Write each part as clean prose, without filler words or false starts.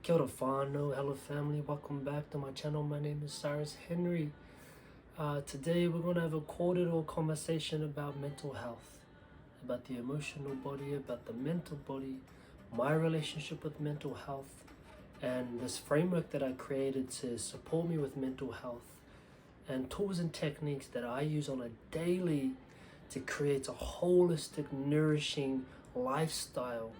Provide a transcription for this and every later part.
Kia ora whānau, hello family, welcome back to my channel. My name is Cyrus Henry. Today we're going to have a cordial conversation about mental health, about the emotional body, about the mental body, my relationship with mental health, and this framework that I created to support me with mental health, and tools and techniques that I use on a daily to create a holistic, nourishing lifestyle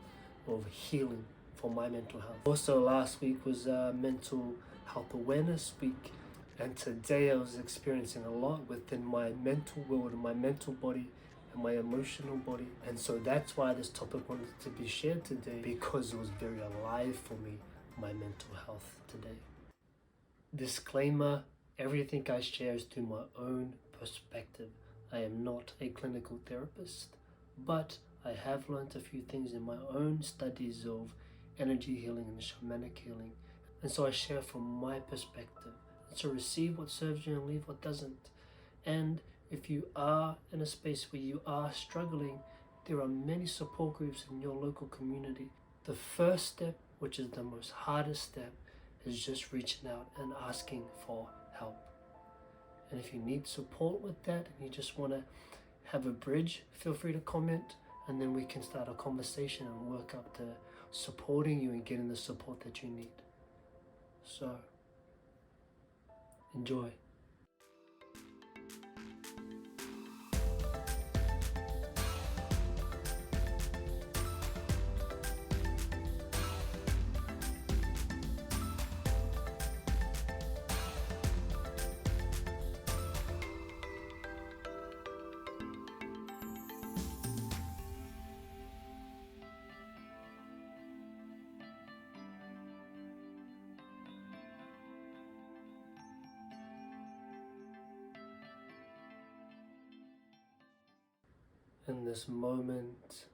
of healing for my mental health. Also, last week was Mental Health Awareness Week, and today I was experiencing a lot within my mental world and my mental body and my emotional body, and so that's why this topic wanted to be shared today, because it was very alive for me, my mental health today. Disclaimer, everything I share is through my own perspective. I am not a clinical therapist, but I have learned a few things in my own studies of energy healing and shamanic healing, and so I share from my perspective. So receive what serves you and leave what doesn't. And if you are in a space where you are struggling, there are many support groups in your local community. The first step, which is the most hardest step, is just reaching out and asking for help. And if you need support with that and you just want to have a bridge, feel free to comment, and then we can start a conversation and work up to supporting you and getting the support that you need. So, enjoy. In this moment,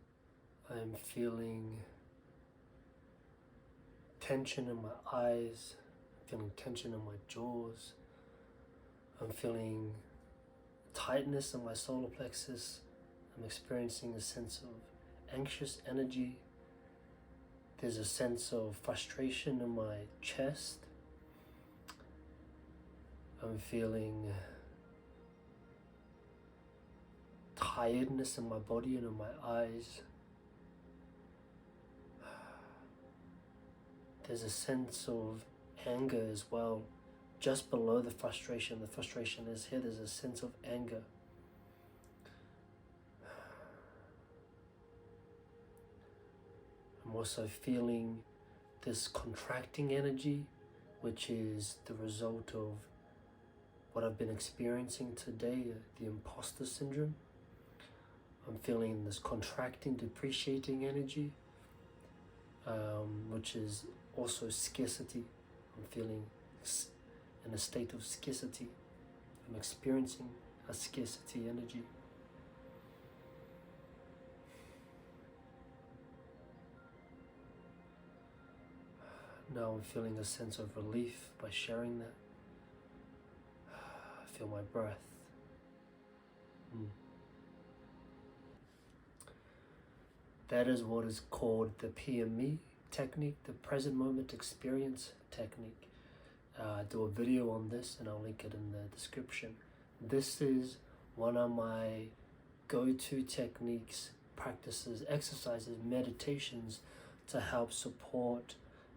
I am feeling tension in my eyes, feeling tension in my jaws. I'm feeling tightness in my solar plexus. I'm experiencing a sense of anxious energy. There's a sense of frustration in my chest. I'm feeling tiredness in my body and in my eyes. There's a sense of anger as well, just below the frustration. The frustration is here, there's a sense of anger. I'm also feeling this contracting energy, which is the result of what I've been experiencing today, the imposter syndrome. I'm feeling this contracting, depreciating energy, which is also scarcity. I'm feeling in a state of scarcity. I'm experiencing a scarcity energy. Now I'm feeling a sense of relief by sharing that. I feel my breath. That is what is called the PME technique, the present moment experience technique. I do a video on this and I'll link it in the description. This is one of my go-to techniques, practices, exercises, meditations to help support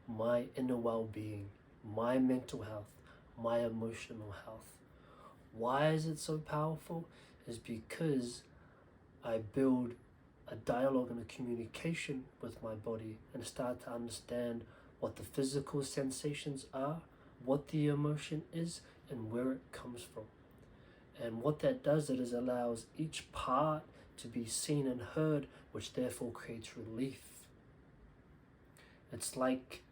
my inner well-being, my mental health, my emotional health. Why is it so powerful? Is because I build a dialogue and a communication with my body and start to understand what the physical sensations are, what the emotion is, and where it comes from. And what that does, it is allows each part to be seen and heard, which therefore creates relief. It's like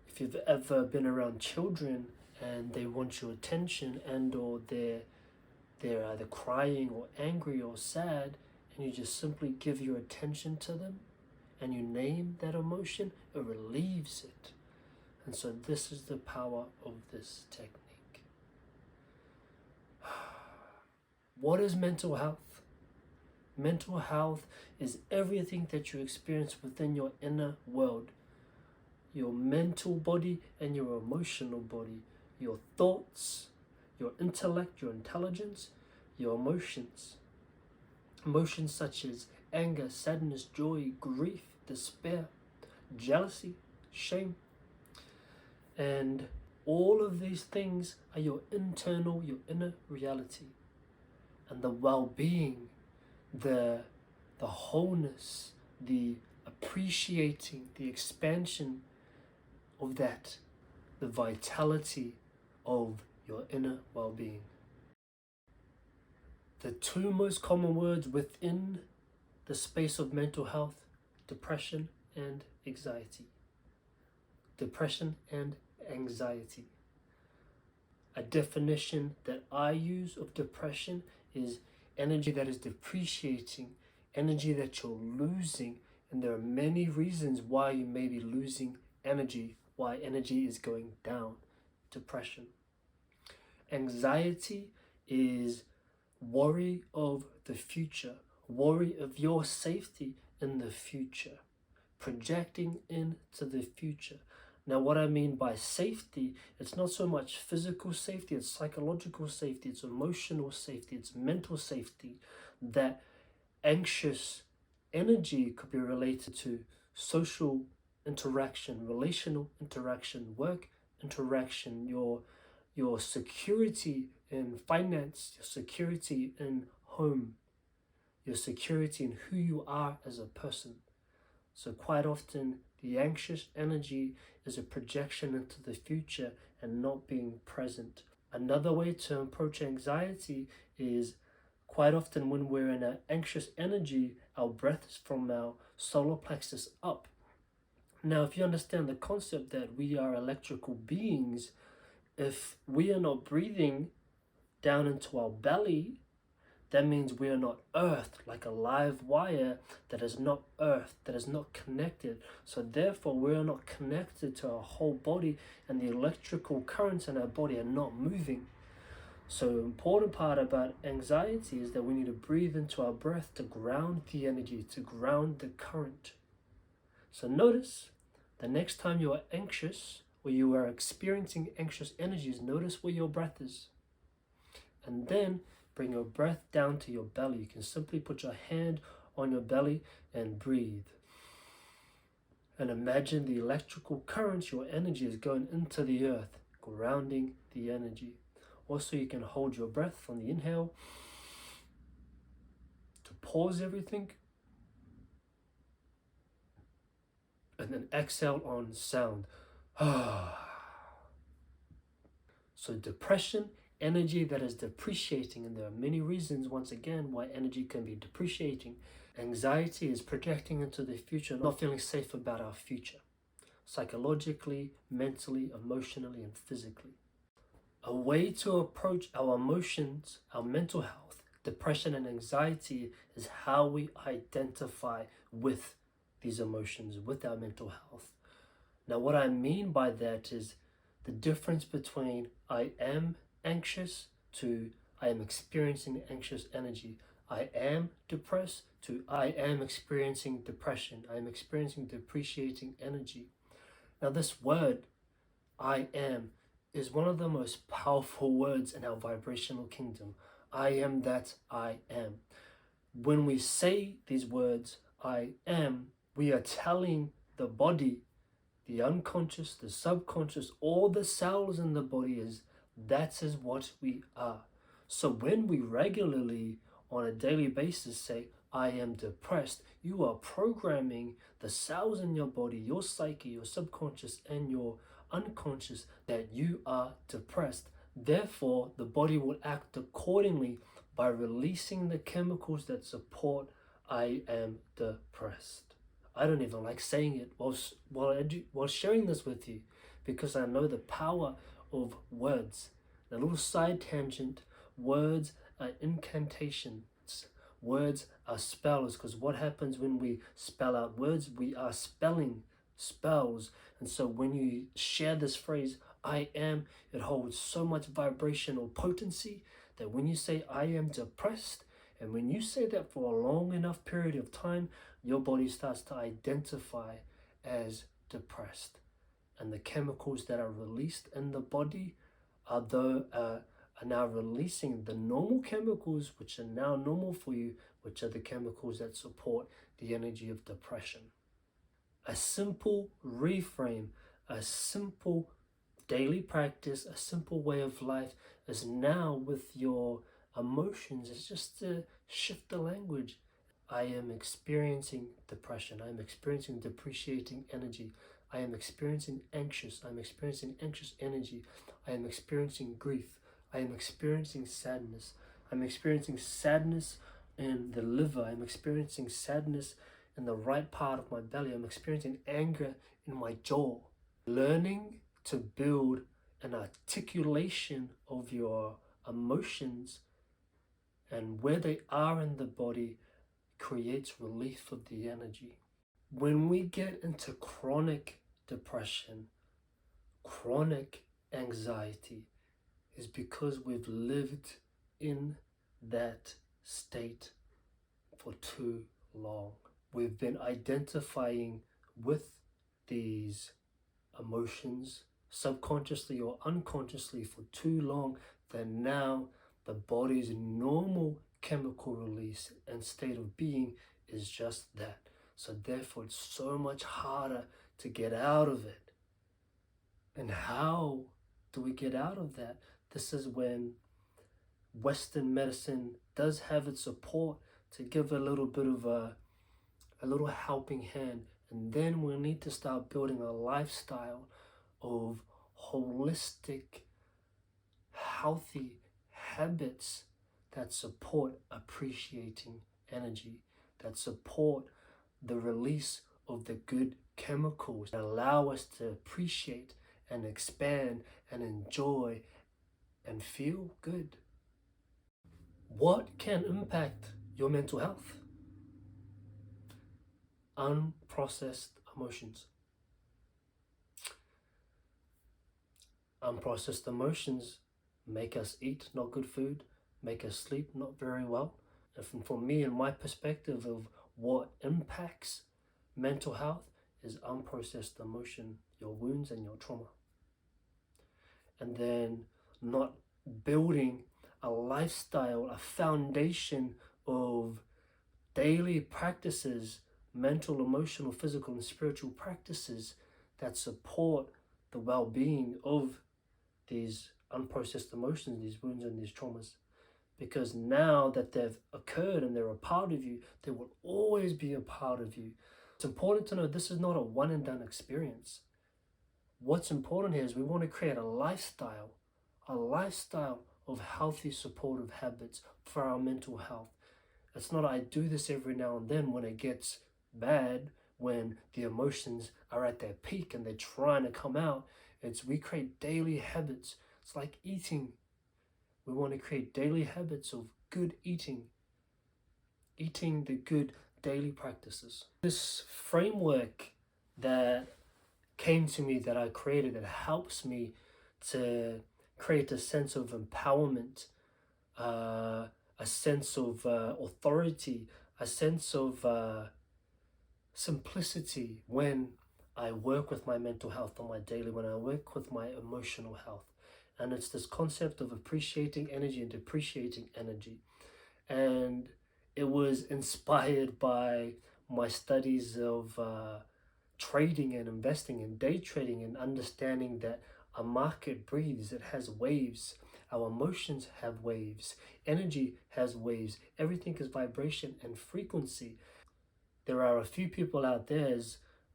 if you've ever been around children and they want your attention, and or they're either crying or angry or sad, and you just simply give your attention to them and you name that emotion, it relieves it. And so this is the power of this technique. What is mental health? Mental health is everything that you experience within your inner world. your mental body and your emotional body, your thoughts, your intellect, your intelligence, your emotions. Emotions such as anger, sadness, joy, grief, despair, jealousy, shame. And all of these things are your internal, your inner reality. And the well-being, the wholeness, the appreciating, the expansion of that, the vitality of your inner well-being. The two most common words within the space of mental health: depression and anxiety. Depression and anxiety. A definition that I use of depression is energy that is depreciating, energy that you're losing, and there are many reasons why you may be losing energy, why energy is going down. Depression. Anxiety is worry of the future, worry of your safety in the future, projecting into the future. Now, what I mean by safety, it's not so much physical safety, it's psychological safety, it's emotional safety, it's mental safety. That anxious energy could be related to social interaction, relational interaction, work interaction, your security in finance, your security in home, your security in who you are as a person. So quite often, the anxious energy is a projection into the future and not being present. Another way to approach anxiety is quite often when we're in an anxious energy, our breath is from our solar plexus up. Now, if you understand the concept that we are electrical beings, if we are not breathing down into our belly, that means we are not earthed, like a live wire that is not earthed, that is not connected. So therefore, we are not connected to our whole body, and the electrical currents in our body are not moving. So the important part about anxiety is that we need to breathe into our breath to ground the energy, to ground the current. So notice, the next time you are anxious, or you are experiencing anxious energies, notice where your breath is. And then bring your breath down to your belly. You can simply put your hand on your belly and breathe. And imagine the electrical currents, your energy is going into the earth, grounding the energy. Also, you can hold your breath on the inhale to pause everything. And then exhale on sound. So depression, energy that is depreciating, and there are many reasons, once again, why energy can be depreciating. Anxiety is projecting into the future, not feeling safe about our future, psychologically, mentally, emotionally, and physically. A way to approach our emotions, our mental health, depression and anxiety is how we identify with these emotions, with our mental health. Now, what I mean by that is the difference between I am anxious to I am experiencing anxious energy. I am depressed to I am experiencing depression. I am experiencing depreciating energy. Now, this word, I am, is one of the most powerful words in our vibrational kingdom. I am that I am. When we say these words, I am, we are telling the body, the unconscious, the subconscious, all the cells in the body is that is what we are. So when we regularly, on a daily basis, say, I am depressed, you are programming the cells in your body, your psyche, your subconscious, and your unconscious that you are depressed. Therefore, the body will act accordingly by releasing the chemicals that support I am depressed. I don't even like saying it while sharing this with you, because I know the power of words. A little side tangent, words are incantations. Words are spells, because what happens when we spell out words? We are spelling spells. And so when you share this phrase, I am, it holds so much vibrational potency that when you say I am depressed, and when you say that for a long enough period of time, your body starts to identify as depressed. and the chemicals that are released in the body are now releasing the normal chemicals, which are now normal for you, which are the chemicals that support the energy of depression. A simple reframe, a simple daily practice, a simple way of life is now with your emotions. It's just to shift the language. I am experiencing depression. I am experiencing depreciating energy. I am experiencing anxious. I'm experiencing anxious energy. I am experiencing grief. I am experiencing sadness. I'm experiencing sadness in the liver. I'm experiencing sadness in the right part of my belly. I'm experiencing anger in my jaw. Learning to build an articulation of your emotions and where they are in the body creates relief of the energy. When we get into chronic depression, chronic anxiety, is because we've lived in that state for too long. We've been identifying with these emotions subconsciously or unconsciously for too long that now the body's normal chemical release and state of being is just that. So therefore it's so much harder to get out of it. And how do we get out of that? This is when Western medicine does have its support to give a little bit of a little helping hand. And then we need to start building a lifestyle of holistic, healthy habits that support appreciating energy, that support the release of the good chemicals that allow us to appreciate and expand and enjoy and feel good. What can impact your mental health? Unprocessed emotions. Unprocessed emotions make us eat not good food, make us sleep not very well. And for me, in my perspective of what impacts mental health is unprocessed emotion, your wounds and your trauma. And then not building a lifestyle, a foundation of daily practices, mental, emotional, physical, and spiritual practices that support the well-being of these unprocessed emotions, these wounds and these traumas. Because now that they've occurred and they're a part of you, they will always be a part of you. It's important to know this is not a one and done experience. What's important here is we want to create a lifestyle of healthy, supportive habits for our mental health. It's not I do this every now and then when it gets bad, when the emotions are at their peak and they're trying to come out. It's we create daily habits. It's like eating. We want to create daily habits of good eating the good daily practices. This framework that came to me, that I created, that helps me to create a sense of empowerment, a sense of authority, a sense of simplicity when I work with my mental health on my daily, when I work with my emotional health. And it's this concept of appreciating energy and depreciating energy. And it was inspired by my studies of trading and investing and day trading and understanding that a market breathes, it has waves. Our emotions have waves. Energy has waves. Everything is vibration and frequency. There are a few people out there,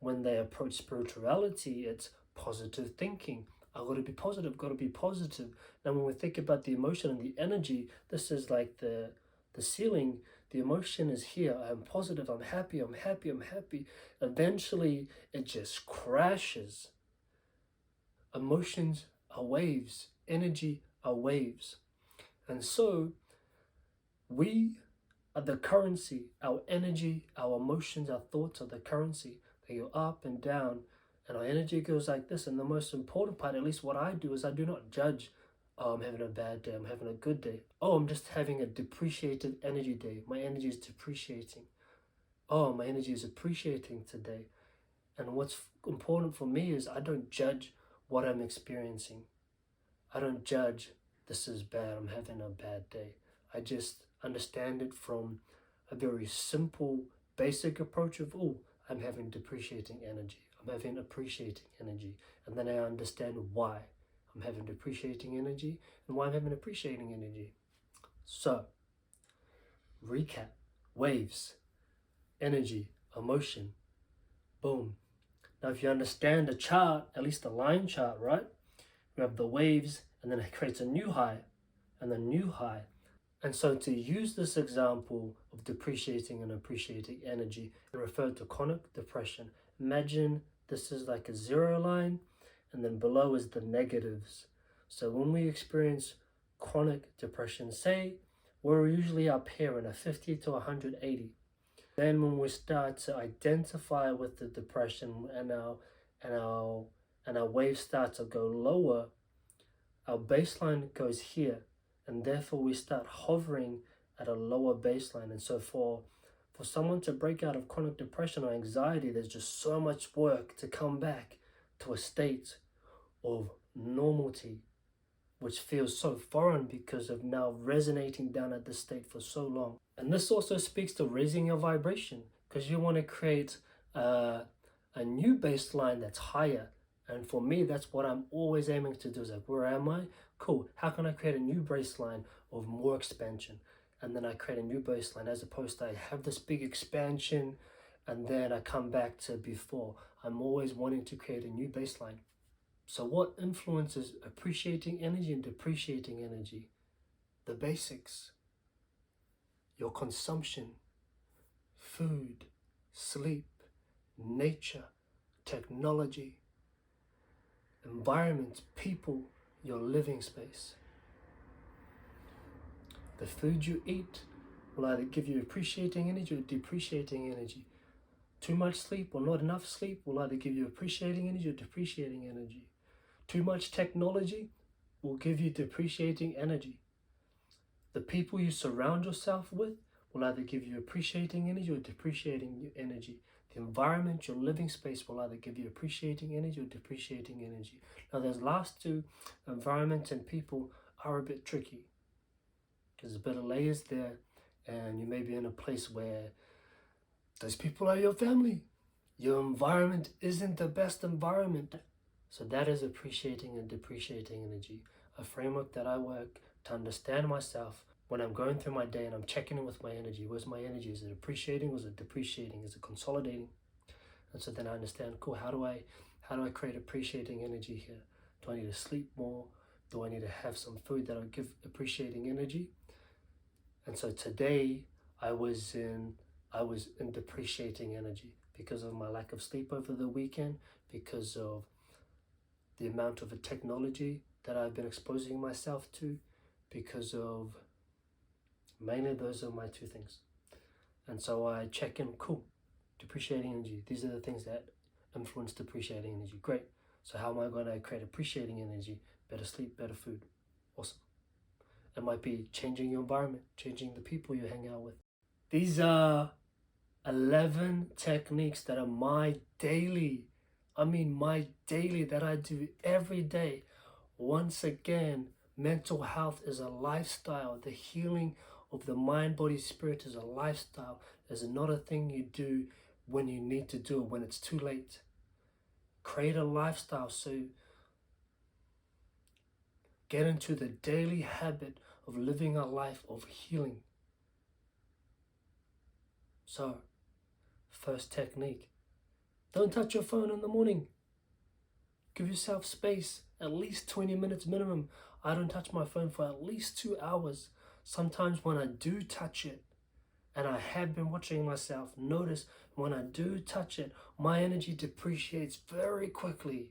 when they approach spirituality, it's positive thinking. I gotta be positive, gotta be positive. Now when we think about the emotion and the energy, this is like the ceiling. The emotion is here. I'm positive, I'm happy, I'm happy, I'm happy. Eventually it just crashes. Emotions are waves, energy are waves. And so we are the currency. Our energy, our emotions, our thoughts are the currency. They go up and down, and our energy goes like this. And the most important part, at least what I do, is I do not judge. Oh, I'm having a bad day, I'm having a good day. Oh, I'm just having a depreciated energy day. My energy is depreciating. Oh, my energy is appreciating today. And what's important for me is I don't judge what I'm experiencing. I don't judge, this is bad, I'm having a bad day. I just understand it from a very simple, basic approach of, oh, I'm having depreciating energy. I'm having appreciating energy. And then I understand why I'm having depreciating energy and why I'm having appreciating energy. So, recap: waves, energy, emotion, boom. Now, if you understand the chart, at least the line chart, right? You have the waves, and then it creates a new high, and a new high. And so to use this example of depreciating and appreciating energy, it referred to chronic depression. Imagine this is like a zero line, and then below is the negatives. So when we experience chronic depression, say we're usually up here in a 50 to 180. Then when we start to identify with the depression and our waves start to go lower, our baseline goes here, and therefore we start hovering at a lower baseline. And so for someone to break out of chronic depression or anxiety, there's just so much work to come back to a state of normality, which feels so foreign because of now resonating down at this state for so long. And this also speaks to raising your vibration, because you want to create a new baseline that's higher. And for me, that's what I'm always aiming to do. Is like, where am I? Cool. How can I create a new baseline of more expansion? And then I create a new baseline, as opposed to I have this big expansion and then I come back to before. I'm always wanting to create a new baseline. So what influences appreciating energy and depreciating energy? The basics: your consumption, food, sleep, nature, technology, environment, people, your living space. The food you eat will either give you appreciating energy or depreciating energy. Too much sleep or not enough sleep will either give you appreciating energy or depreciating energy. Too much technology will give you depreciating energy. The people you surround yourself with will either give you appreciating energy or depreciating energy. The environment, your living space, will either give you appreciating energy or depreciating energy. Now, those last two, environment and people, are a bit tricky. There's a bit of layers there, and you may be in a place where those people are your family. Your environment isn't the best environment. So that is appreciating and depreciating energy, a framework that I work to understand myself when I'm going through my day and I'm checking in with my energy. Where's my energy? Is it appreciating or is it depreciating? Is it consolidating? And so then I understand, cool, how do I create appreciating energy here? Do I need to sleep more? Do I need to have some food that'll give appreciating energy? And so today I was in depreciating energy because of my lack of sleep over the weekend, because of the amount of technology that I've been exposing myself to, because of mainly those are my two things. And so I check in, cool, depreciating energy. These are the things that influence depreciating energy. Great. So how am I going to create appreciating energy? Better sleep, better food. Awesome. It might be changing your environment, changing the people you hang out with. These are 11 techniques that are my daily that I do every day. Once again, mental health is a lifestyle. The healing of the mind, body, spirit is a lifestyle. It's not a thing you do when you need to do it, when it's too late. Create a lifestyle, so get into the daily habit of living a life of healing. So, first technique: don't touch your phone in the morning. Give yourself space, at least 20 minutes minimum. I don't touch my phone for at least 2 hours. Sometimes when I do touch it, and I have been watching myself, notice when I do touch it, my energy depreciates very quickly.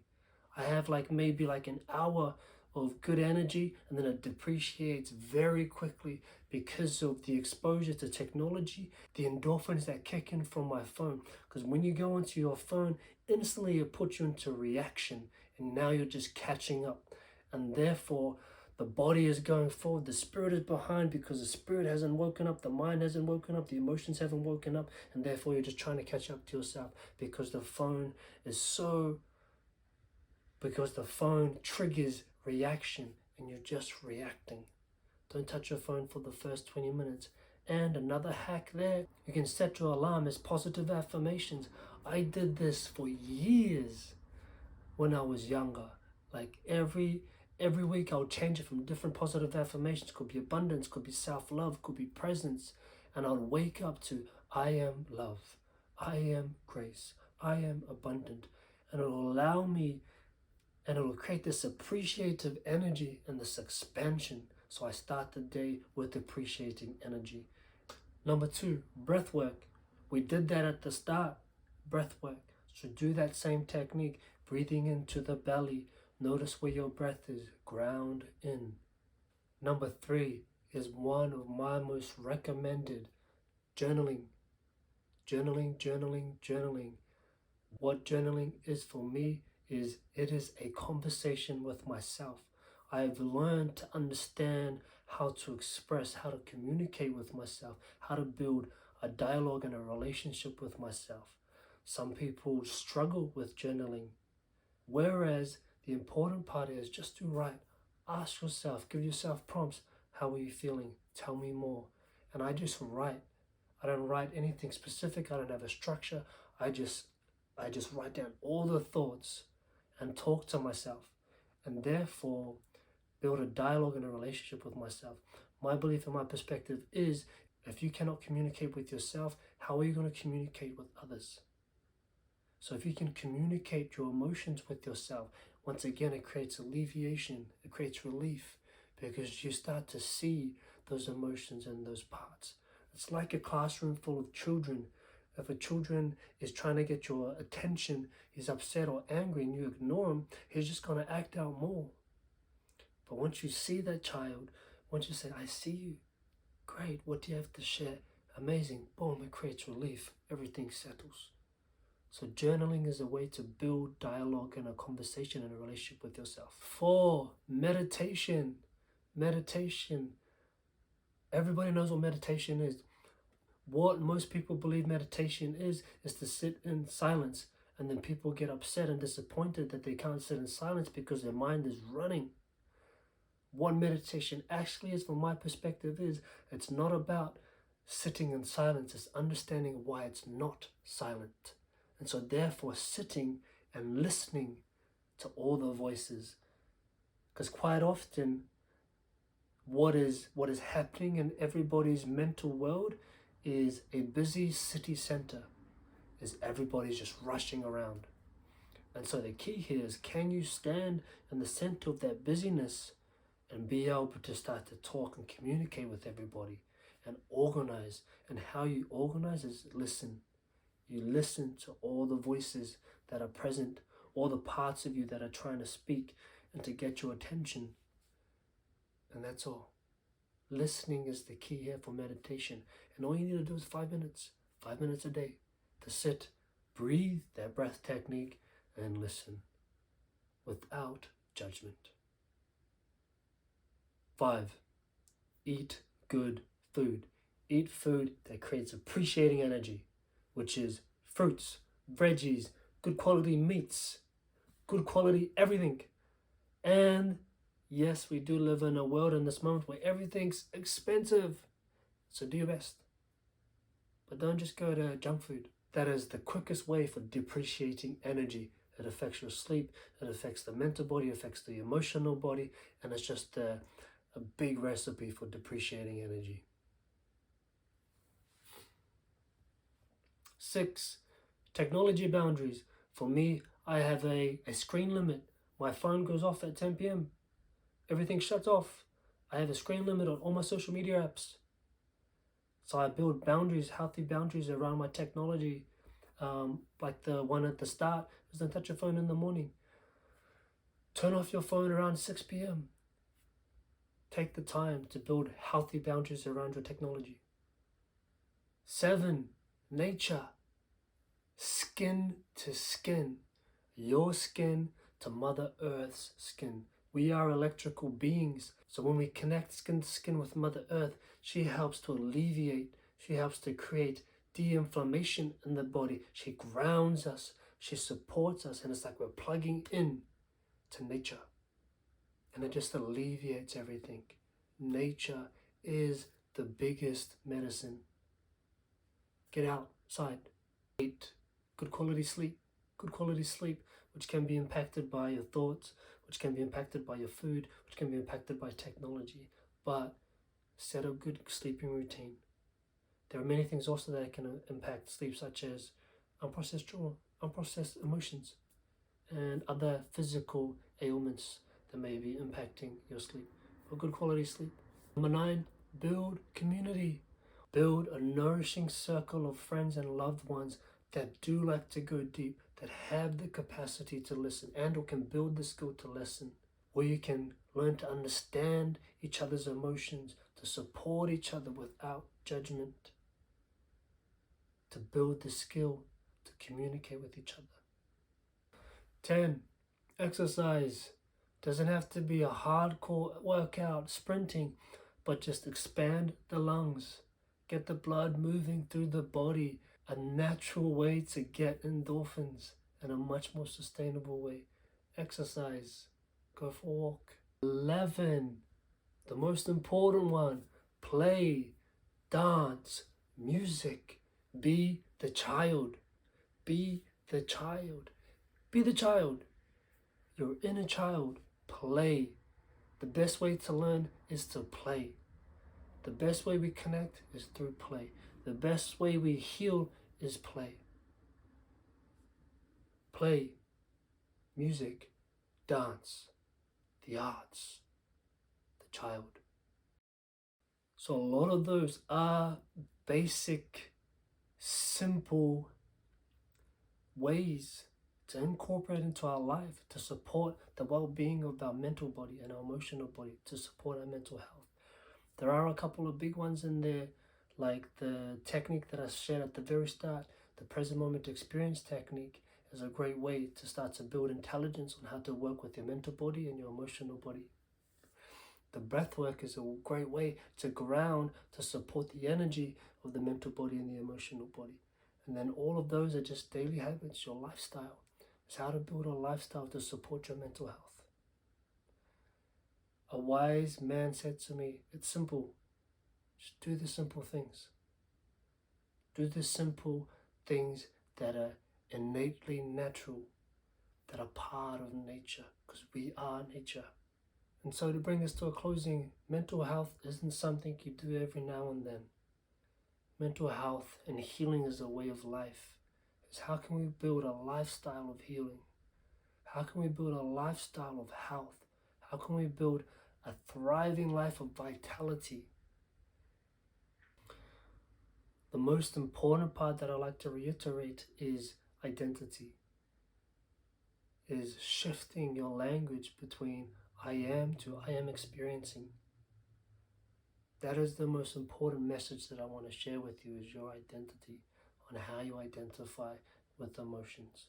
I have maybe an hour of good energy, and then it depreciates very quickly because of the exposure to technology, the endorphins that kick in from my phone. Because when you go into your phone, instantly it puts you into reaction, and now you're just catching up. And therefore, The body is going forward, the spirit is behind because the spirit hasn't woken up, the mind hasn't woken up, the emotions haven't woken up, and therefore you're just trying to catch up to yourself because the phone triggers reaction and you're just reacting. Don't touch your phone for the first 20 minutes. And another hack there, you can set your alarm as positive affirmations. I did this for years when I was younger. Like every week I'll change it from different positive affirmations. Could be abundance, could be self-love, could be presence. And I'll wake up to I am love, I am grace, I am abundant. And it'll allow me, and it'll create this appreciative energy and this expansion. So I start the day with appreciating energy. Number 2, breath work. We did that at the start, breath work. So do that same technique, breathing into the belly. Notice where your breath is, ground in. Number 3 is one of my most recommended, journaling. Journaling. What journaling is for me is it is a conversation with myself. I've learned to understand how to express, how to communicate with myself, how to build a dialogue and a relationship with myself. Some people struggle with journaling, whereas the important part is just to write. Ask yourself, give yourself prompts. How are you feeling? Tell me more. And I just write. I don't write anything specific. I don't have a structure. I just write down all the thoughts and talk to myself, and therefore build a dialogue and a relationship with myself. My belief and my perspective is if you cannot communicate with yourself, how are you going to communicate with others? So if you can communicate your emotions with yourself, once again, it creates alleviation, it creates relief, because you start to see those emotions and those parts. It's like a classroom full of children. If a children is trying to get your attention, he's upset or angry and you ignore him, he's just going to act out more. But once you see that child, once you say, I see you, great, what do you have to share? Amazing, boom, it creates relief, everything settles. So journaling is a way to build dialogue and a conversation and a relationship with yourself. 4, meditation. Meditation. Everybody knows what meditation is. What most people believe meditation is to sit in silence, and then people get upset and disappointed that they can't sit in silence because their mind is running. What meditation actually is, from my perspective, is it's not about sitting in silence, it's understanding why it's not silent. And so therefore sitting and listening to all the voices. Because quite often what is happening in everybody's mental world is a busy city center, is everybody's just rushing around. And so the key here is, can you stand in the center of that busyness and be able to start to talk and communicate with everybody and organize? And how you organize is listen. You listen to all the voices that are present, all the parts of you that are trying to speak and to get your attention. And that's all. Listening is the key here for meditation. And all you need to do is 5 minutes a day to sit, breathe, that breath technique, and listen without judgment. 5, eat good food. Eat food that creates appreciating energy, which is fruits, veggies, good quality meats, good quality everything. And yes, we do live in a world in this moment where everything's expensive. So do your best. But don't just go to junk food. That is the quickest way for depreciating energy. It affects your sleep, it affects the mental body, it affects the emotional body, and it's just a big recipe for depreciating energy. 6, technology boundaries. For me, I have a screen limit. My phone goes off at 10 p.m. Everything shuts off. I have a screen limit on all my social media apps. So I build boundaries, healthy boundaries around my technology. Like the one at the start is don't touch your phone in the morning. Turn off your phone around 6 p.m. Take the time to build healthy boundaries around your technology. 7, nature. Skin to skin. Your skin to Mother Earth's skin. We are electrical beings. So when we connect skin to skin with Mother Earth, she helps to alleviate, she helps to create de-inflammation in the body. She grounds us, she supports us, and it's like we're plugging in to nature. And it just alleviates everything. Nature is the biggest medicine. Get outside. Eat. Good quality sleep. Good quality sleep, which can be impacted by your thoughts, which can be impacted by your food, which can be impacted by technology. But set a good sleeping routine. There are many things also that can impact sleep, such as unprocessed trauma, unprocessed emotions, and other physical ailments that may be impacting your sleep. A good quality sleep. Number 9, build community. Build a nourishing circle of friends and loved ones that do like to go deep, that have the capacity to listen and or can build the skill to listen, where you can learn to understand each other's emotions, to support each other without judgment, to build the skill to communicate with each other. 10. Exercise. Doesn't have to be a hardcore workout, sprinting, but just expand the lungs. Get the blood moving through the body. A natural way to get endorphins and a much more sustainable way. Exercise. Go for a walk. 11. The most important one. Play, dance, music. Be the child. Be the child. Be the child. Your inner child. Play. The best way to learn is to play. The best way we connect is through play. The best way we heal is play. Play, music, dance, the arts, the child. So a lot of those are basic, simple ways to incorporate into our life to support the well-being of our mental body and our emotional body, to support our mental health. There are a couple of big ones in there, like the technique that I shared at the very start, the present moment experience technique is a great way to start to build intelligence on how to work with your mental body and your emotional body. The breath work is a great way to ground, to support the energy of the mental body and the emotional body. And then all of those are just daily habits, your lifestyle. It's how to build a lifestyle to support your mental health. A wise man said to me, it's simple. Just do the simple things. Do the simple things that are innately natural, that are part of nature, because we are nature. And so to bring this to a closing, mental health isn't something you do every now and then. Mental health and healing is a way of life. It's how can we build a lifestyle of healing? How can we build a lifestyle of health? How can we build a thriving life of vitality? The most important part that I like to reiterate is identity. Is shifting your language between I am to I am experiencing. That is the most important message that I want to share with you, is your identity, on how you identify with emotions.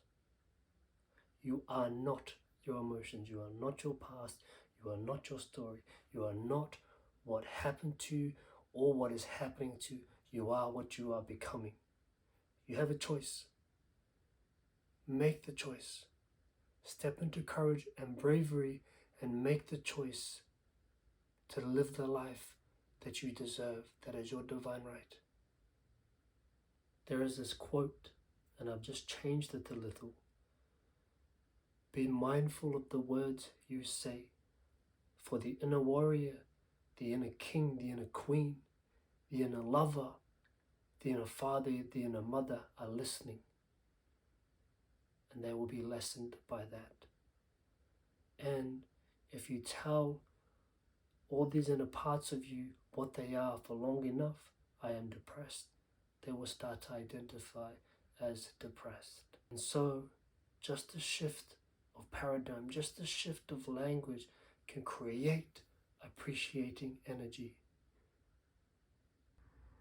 You are not your emotions. You are not your past. You are not your story. You are not what happened to you or what is happening to you. You are what you are becoming. You have a choice. Make the choice. Step into courage and bravery and make the choice to live the life that you deserve, that is your divine right. There is this quote, and I've just changed it a little. Be mindful of the words you say, for the inner warrior, the inner king, the inner queen, the inner lover, the inner father, the inner mother are listening, and they will be lessened by that. And if you tell all these inner parts of you what they are for long enough, I am depressed, they will start to identify as depressed. And so just a shift of paradigm, just a shift of language can create appreciating energy.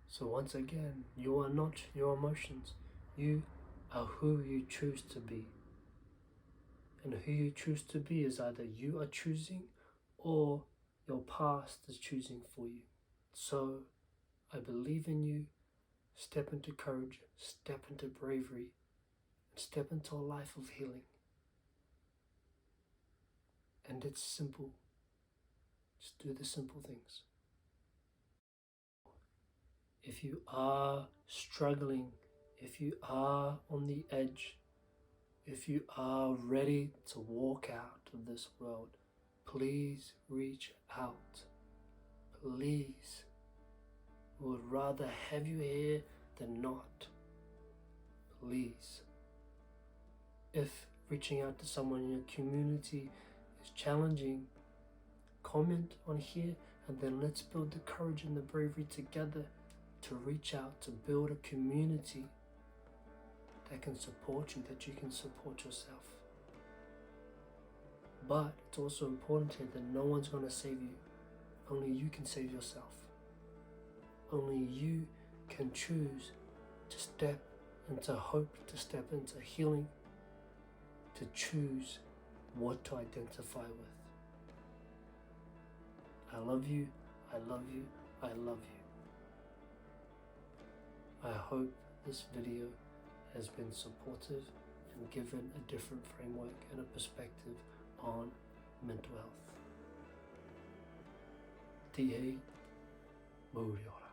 So once again, you are not your emotions. You are who you choose to be. And who you choose to be is either you are choosing or your past is choosing for you. So I believe in you. Step into courage, step into bravery, and step into a life of healing. And it's simple. Just do the simple things. If you are struggling, if you are on the edge, if you are ready to walk out of this world, please reach out. Please. We would rather have you here than not. Please. If reaching out to someone in your community is challenging, comment on here and then let's build the courage and the bravery together to reach out, to build a community that can support you, that you can support yourself. But it's also important here that no one's going to save you. Only you can save yourself. Only you can choose to step into hope, to step into healing, to choose what to identify with. I love you, I love you, I love you. I hope this video has been supportive and given a different framework and a perspective on mental health. Dihe Muriora.